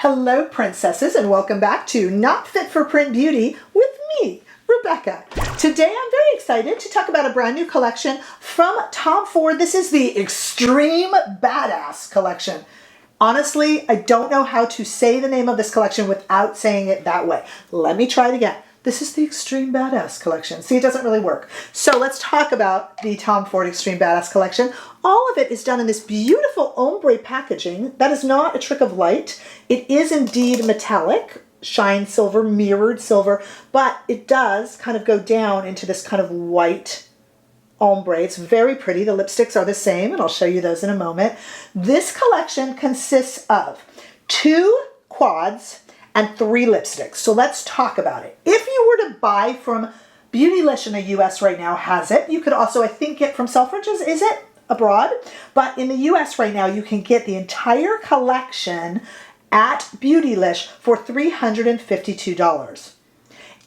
Hello, princesses, and welcome back to Not Fit for Print Beauty with me, Rebecca. Today I'm very excited to talk about a brand new collection from Tom Ford. This is the Extreme Badass collection. Honestly, I don't know how to say the name of this collection without saying it that way. Let me try it again. This is the Extreme Badass collection. See, it doesn't really work. So let's talk about the Tom Ford Extreme Badass collection. All of it is done in this beautiful ombre packaging. That is not a trick of light. It is indeed metallic, shine silver, mirrored silver, but it does kind of go down into this kind of white ombre. It's very pretty. The lipsticks are the same, and I'll show you those in a moment. This collection consists of 2 quads and 3 lipsticks. So let's talk about it. If you were to buy from Beautylish in the US right now has it. You could also, I think, get from Selfridges, is it? Abroad. But in the US right now, you can get the entire collection at Beautylish for $352.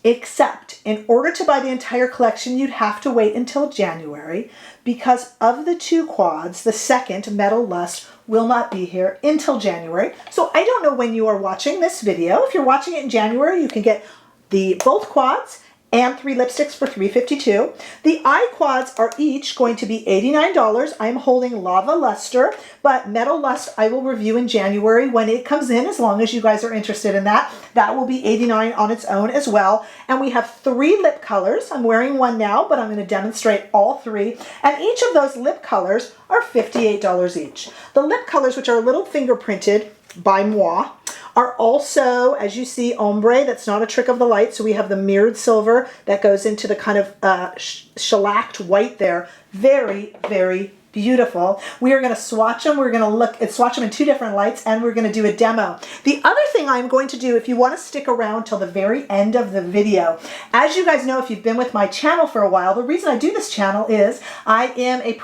Except in order to buy the entire collection, you'd have to wait until January because of the 2 quads, the second, Metal Lust, will not be here until January. So I don't know when you are watching this video. If you're watching it in January, you can get both quads and 3 lipsticks for $352. The eye quads are each going to be $89. I'm holding Lava Lustre, but Metal Lust I will review in January when it comes in, as long as you guys are interested in that. That will be $89 on its own as well. And we have 3 lip colors. I'm wearing one now, but I'm going to demonstrate all 3. And each of those lip colors are $58 each. The lip colors, which are a little fingerprinted by moi, are also, as you see, ombre. That's not a trick of the light. So we have the mirrored silver that goes into the kind of shellacked white there. Very, very beautiful. We are going to swatch them. We're going to swatch them in 2 different lights, and we're going to do a demo. The other thing I'm going to do, if you want to stick around till the very end of the video, as you guys know, if you've been with my channel for a while, the reason I do this channel is I am a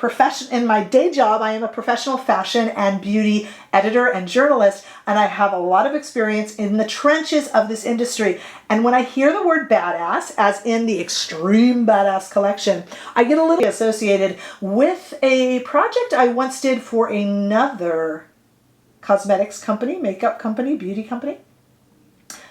in my day job, I am a professional fashion and beauty editor and journalist, and I have a lot of experience in the trenches of this industry. And when I hear the word badass, as in the Extreme Badass collection, I get a little associated with a project I once did for another cosmetics company, makeup company, beauty company.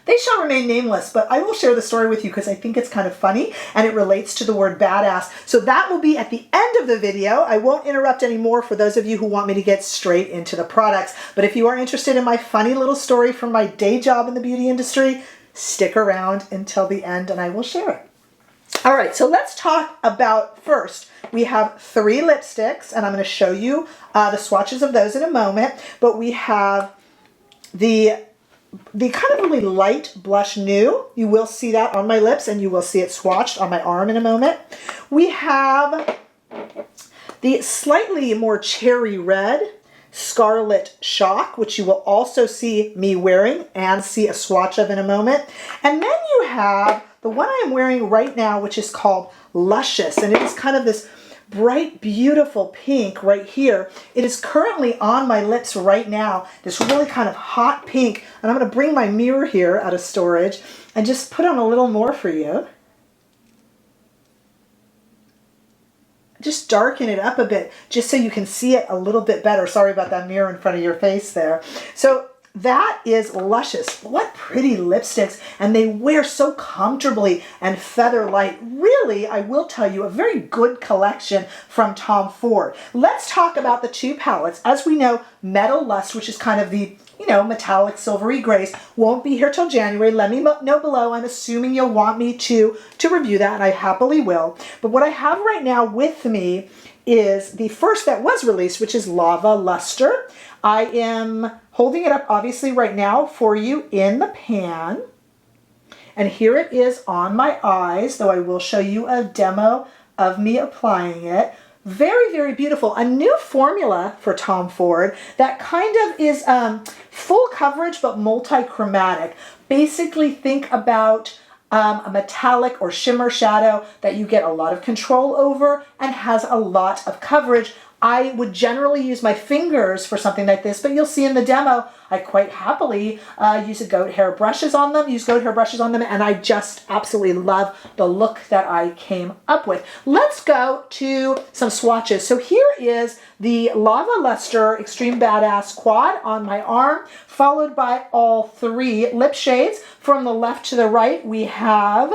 They shall remain nameless, but I will share the story with you because I think it's kind of funny and it relates to the word badass. So that will be at the end of the video. I won't interrupt anymore for those of you who want me to get straight into the products. But if you are interested in my funny little story from my day job in the beauty industry, stick around until the end and I will share it. All right, so let's talk about first. We have 3 lipsticks, and I'm going to show you the swatches of those in a moment. But we have the kind of really light blush Nude. You will see that on my lips, and you will see it swatched on my arm in a moment. We have the slightly more cherry red Scarlet Shock, which you will also see me wearing and see a swatch of in a moment. And then you have the one I am wearing right now, which is called Luscious, and it is kind of this bright, beautiful pink right here. It is currently on my lips right now, this really kind of hot pink. And I'm going to bring my mirror here out of storage and just put on a little more for you. Just darken it up a bit, just so you can see it a little bit better. Sorry about that mirror in front of your face there. So that is Luscious. What pretty lipsticks, and they wear so comfortably and feather light. Really, I will tell you, a very good collection from Tom Ford. Let's talk about the 2 palettes. As we know, Metal Lust, which is kind of the, you know, metallic silvery grays, won't be here till January. Let me know below. I'm assuming you'll want me to review that, and I happily will. But what I have right now with me is the first that was released, which is Lava Lustre. I am holding it up obviously right now for you in the pan. And here it is on my eyes, though I will show you a demo of me applying it. Very, very beautiful. A new formula for Tom Ford that kind of is full coverage but multi-chromatic. Basically think about a metallic or shimmer shadow that you get a lot of control over and has a lot of coverage. I would generally use my fingers for something like this, but you'll see in the demo, I quite happily use goat hair brushes on them, and I just absolutely love the look that I came up with. Let's go to some swatches. So here is the Lava Lustre Extreme Badass Quad on my arm, followed by all 3 lip shades. From the left to the right, we have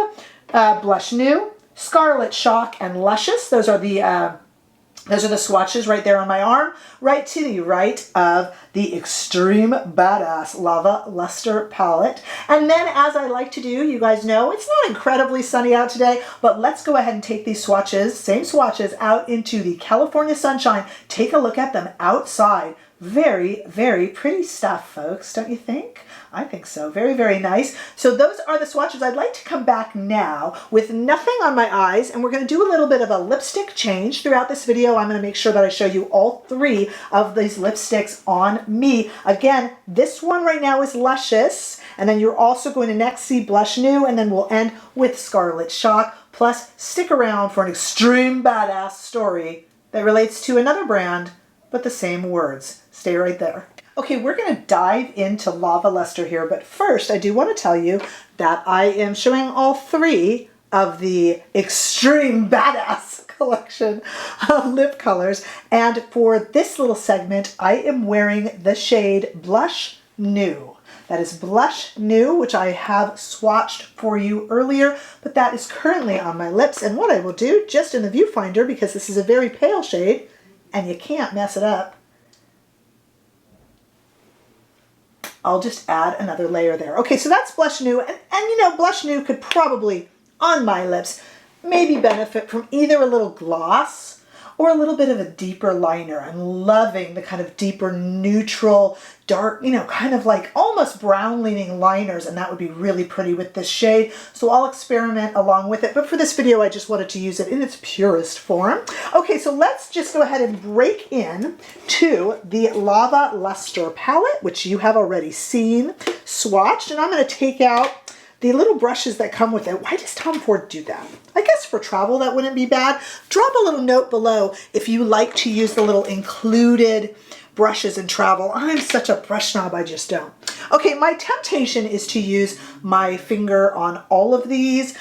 Blush New, Scarlet, Shock, and Luscious. Those are the swatches right there on my arm. Right to the right of the Extreme Badass Lava Lustre palette. And then, as I like to do, you guys know it's not incredibly sunny out today, but let's go ahead and take these swatches, same swatches, out into the California sunshine. Take a look at them outside. Very, very pretty stuff, folks, don't you think? I think so. Very, very nice. So those are the swatches. I'd like to come back now with nothing on my eyes, and we're going to do a little bit of a lipstick change throughout this video. I'm going to make sure that I show you all 3 of these lipsticks on me. Again, this one right now is Luscious, and then you're also going to next see Blush New, and then we'll end with Scarlet Shock. Plus, stick around for an extreme badass story that relates to another brand, but the same words. Stay right there. Okay, we're going to dive into Lava Lustre here, but first I do want to tell you that I am showing all 3 of the Extreme Badass collection of lip colors, and for this little segment I am wearing the shade Blush New. That is Blush New, which I have swatched for you earlier, but that is currently on my lips, and what I will do, just in the viewfinder, because this is a very pale shade, and you can't mess it up, I'll just add another layer there. Okay, so that's Blush New, and you know, Blush New could probably, on my lips, maybe benefit from either a little gloss or a little bit of a deeper liner. I'm loving the kind of deeper, neutral, dark, you know, kind of like almost brown leaning liners, and that would be really pretty with this shade. So I'll experiment along with it, but for this video, I just wanted to use it in its purest form. Okay, so let's just go ahead and break in to the Lava Lustre palette, which you have already seen swatched, and I'm going to take out the little brushes that come with it. Why does Tom Ford do that? I guess for travel that wouldn't be bad. Drop a little note below if you like to use the little included brushes in travel. I'm such a brush snob, I just don't. Okay, my temptation is to use my finger on all of these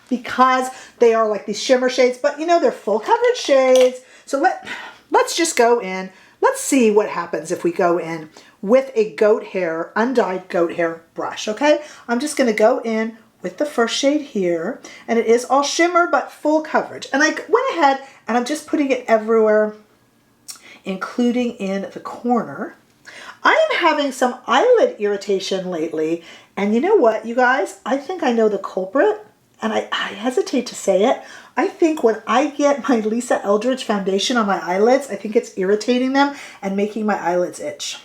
because they are like these shimmer shades, but you know, they're full coverage shades. So let's just go in. Let's see what happens if we go in with a goat hair, undyed goat hair brush, okay? I'm just gonna go in with the first shade here, and it is all shimmer, but full coverage. And I went ahead and I'm just putting it everywhere, including in the corner. I am having some eyelid irritation lately, and you know what, you guys? I think I know the culprit, and I hesitate to say it. I think when I get my Lisa Eldridge foundation on my eyelids, I think it's irritating them and making my eyelids itch.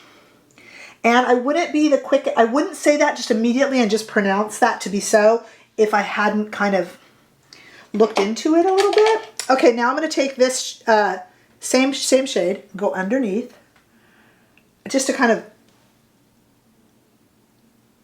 And I wouldn't say that just immediately and just pronounce that to be so if I hadn't kind of looked into it a little bit. Okay, now I'm going to take this same shade, go underneath, just to kind of,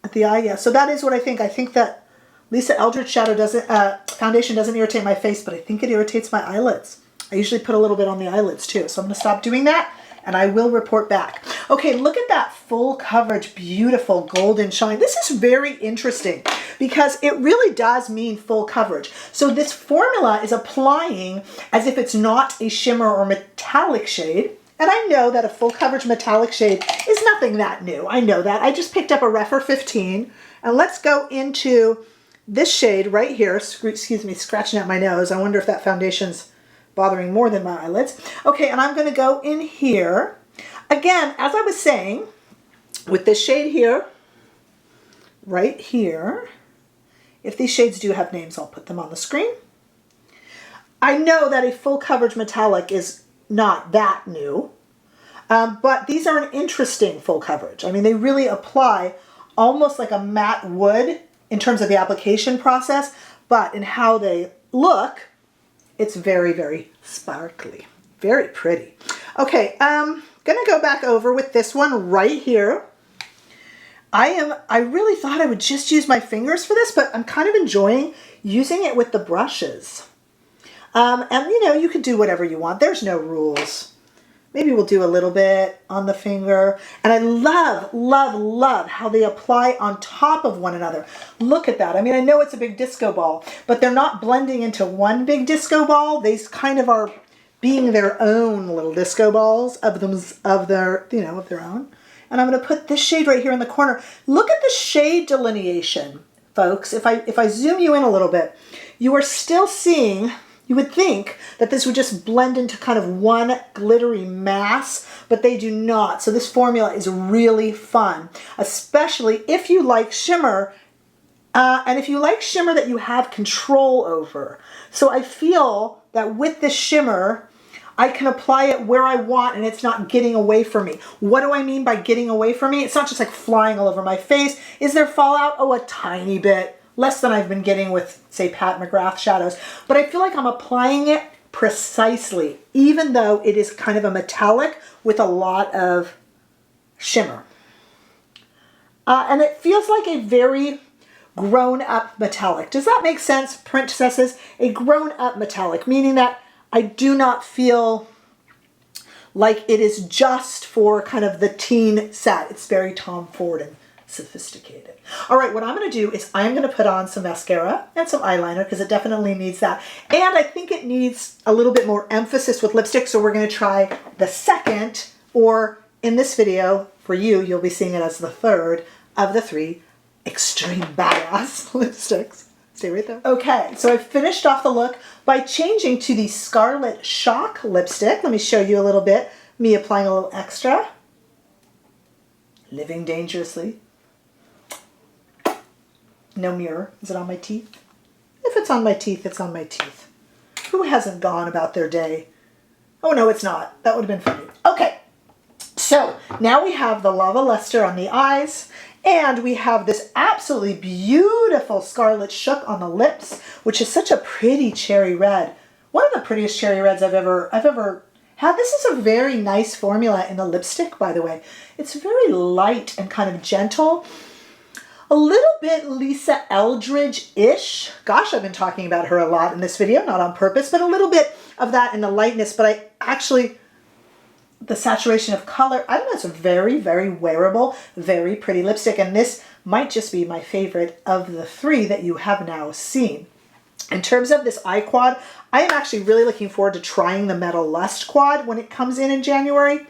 at the eye, yeah. So that is what I think. I think that Lisa Eldridge foundation doesn't irritate my face, but I think it irritates my eyelids. I usually put a little bit on the eyelids too, so I'm going to stop doing that, and I will report back. Okay, look at that full coverage, beautiful golden shine. This is very interesting because it really does mean full coverage. So this formula is applying as if it's not a shimmer or metallic shade. And I know that a full coverage metallic shade is nothing that new. I know that. I just picked up a Refer 15, and let's go into this shade right here. Excuse me, scratching at my nose. I wonder if that foundation's bothering more than my eyelids. Okay, and I'm going to go in here. Again, as I was saying, with this shade here, right here, if these shades do have names, I'll put them on the screen. I know that a full coverage metallic is not that new, but these are an interesting full coverage. I mean, they really apply almost like a matte wood in terms of the application process, but in how they look, it's very, very sparkly. Very pretty. Okay, gonna go back over with this one right here. I really thought I would just use my fingers for this, but I'm kind of enjoying using it with the brushes. And you know, you can do whatever you want. There's no rules. Maybe we'll do a little bit on the finger. And I love, love, love how they apply on top of one another. Look at that. I mean, I know it's a big disco ball, but they're not blending into one big disco ball. They kind of are being their own little disco balls of their own. And I'm going to put this shade right here in the corner. Look at the shade delineation, folks. If I zoom you in a little bit, you are still seeing. You would think that this would just blend into kind of one glittery mass, but they do not. So this formula is really fun, especially if you like shimmer, and if you like shimmer that you have control over. So I feel that with this shimmer, I can apply it where I want and it's not getting away from me. What do I mean by getting away from me? It's not just like flying all over my face. Is there fallout? Oh, a tiny bit. Less than I've been getting with, say, Pat McGrath shadows. But I feel like I'm applying it precisely, even though it is kind of a metallic with a lot of shimmer. And it feels like a very grown-up metallic. Does that make sense, princesses? A grown-up metallic, meaning that I do not feel like it is just for kind of the teen set. It's very Tom Ford and sophisticated. All right, what I'm going to do is I'm going to put on some mascara and some eyeliner because it definitely needs that. And I think it needs a little bit more emphasis with lipstick, so we're going to try the second, or in this video, for you, you'll be seeing it as the third of the 3 extreme badass lipsticks. Stay right there. Okay, so I finished off the look by changing to the Scarlet Shock lipstick. Let me show you a little bit. Me applying a little extra. Living dangerously. No mirror. Is it on my teeth? If it's on my teeth, it's on my teeth. Who hasn't gone about their day? Oh, no, it's not. That would have been funny. Okay, so now we have the Lava Lustre on the eyes, and we have this absolutely beautiful Scarlet Shook on the lips, which is such a pretty cherry red. One of the prettiest cherry reds I've ever had. This is a very nice formula in the lipstick, by the way. It's very light and kind of gentle. A little bit Lisa Eldridge-ish. Gosh, I've been talking about her a lot in this video, not on purpose, but a little bit of that in the lightness. But I actually, the saturation of color, I don't know, it's a very, very wearable, very pretty lipstick. And this might just be my favorite of the 3 that you have now seen. In terms of this eye quad, I am actually really looking forward to trying the Metal Lust quad when it comes in January.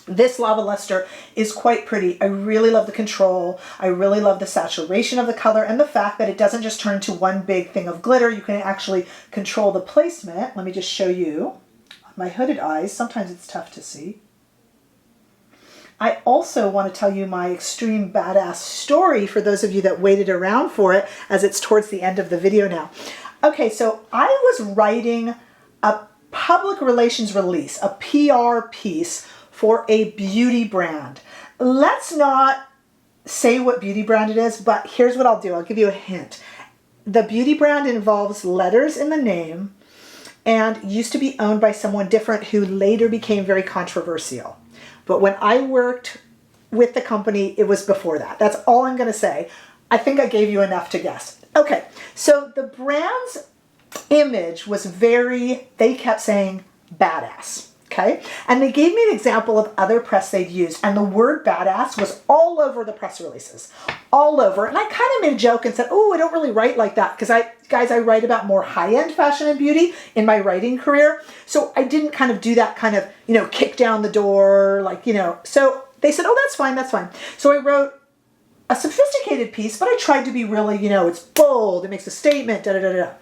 This Lava Lustre is quite pretty. I really love the control. I really love the saturation of the color and the fact that it doesn't just turn into one big thing of glitter. You can actually control the placement. Let me just show you on my hooded eyes. Sometimes it's tough to see. I also want to tell you my extreme badass story for those of you that waited around for it, as it's towards the end of the video now. Okay, so I was writing a public relations release, a PR piece for a beauty brand. Let's not say what beauty brand it is, but here's what I'll do. I'll give you a hint. The beauty brand involves letters in the name and used to be owned by someone different who later became very controversial. But when I worked with the company, it was before that. That's all I'm going to say. I think I gave you enough to guess. Okay, so the brand's image was they kept saying badass. Okay, and they gave me an example of other press they'd used, and the word badass was all over the press releases, all over. And I kind of made a joke and said, oh, I don't really write like that because I write about more high-end fashion and beauty in my writing career. So I didn't kind of do that kind of, kick down the door, So they said, oh, that's fine, that's fine. So I wrote a sophisticated piece, but I tried to be really, it's bold, it makes a statement, da-da-da-da.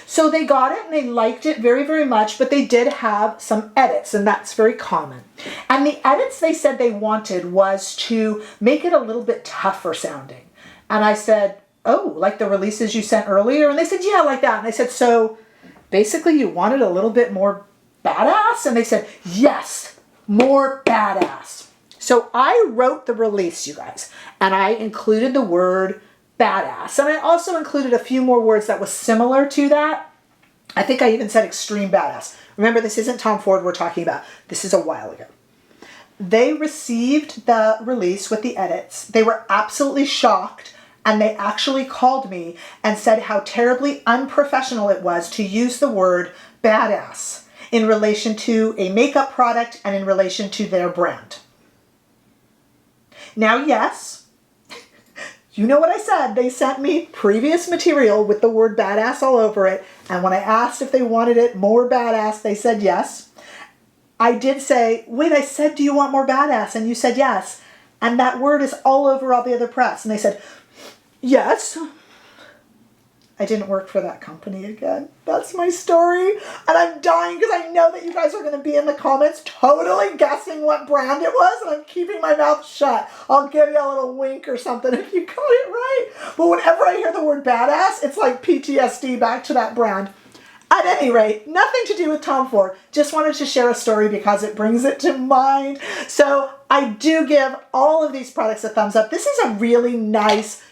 So they got it and they liked it very, very much, but they did have some edits, and that's very common. And the edits they said they wanted was to make it a little bit tougher sounding. And I said, oh, like the releases you sent earlier? And they said, yeah, like that. And I said, so basically you wanted a little bit more badass? And they said, yes, more badass. So I wrote the release, you guys, and I included the word badass. And I also included a few more words that was similar to that. I think I even said extreme badass. Remember, this isn't Tom Ford we're talking about. This is a while ago. They received the release with the edits. They were absolutely shocked, and they actually called me and said how terribly unprofessional it was to use the word badass in relation to a makeup product and in relation to their brand. Now, yes, you know what I said. They sent me previous material with the word badass all over it. And when I asked if they wanted it more badass, they said yes. I did say, wait, I said, do you want more badass? And you said yes. And that word is all over all the other press. And they said, yes. I didn't work for that company again. That's my story. And I'm dying because I know that you guys are going to be in the comments totally guessing what brand it was. And I'm keeping my mouth shut. I'll give you a little wink or something if you got it right. But whenever I hear the word badass, it's like PTSD back to that brand. At any rate, nothing to do with Tom Ford. Just wanted to share a story because it brings it to mind. So I do give all of these products a thumbs up. This is a really nice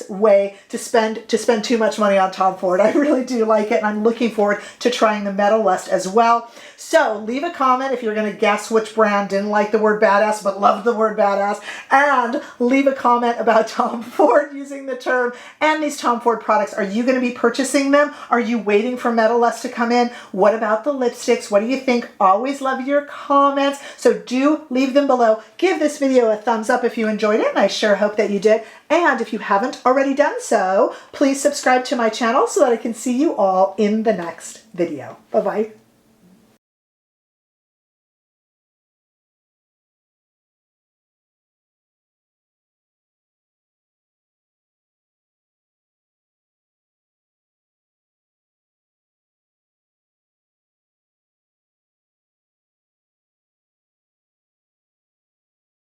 way to spend too much money on Tom Ford. I really do like it, and I'm looking forward to trying the Metal Lust as well. So leave a comment if you're going to guess which brand didn't like the word badass but loved the word badass, and leave a comment about Tom Ford using the term and these Tom Ford products. Are you going to be purchasing them? Are you waiting for Metal Lust to come in? What about the lipsticks? What do you think? Always love your comments, so do leave them below. Give this video a thumbs up if you enjoyed it, and I sure hope that you did. And if you haven't already done so, please subscribe to my channel so that I can see you all in the next video. Bye-bye.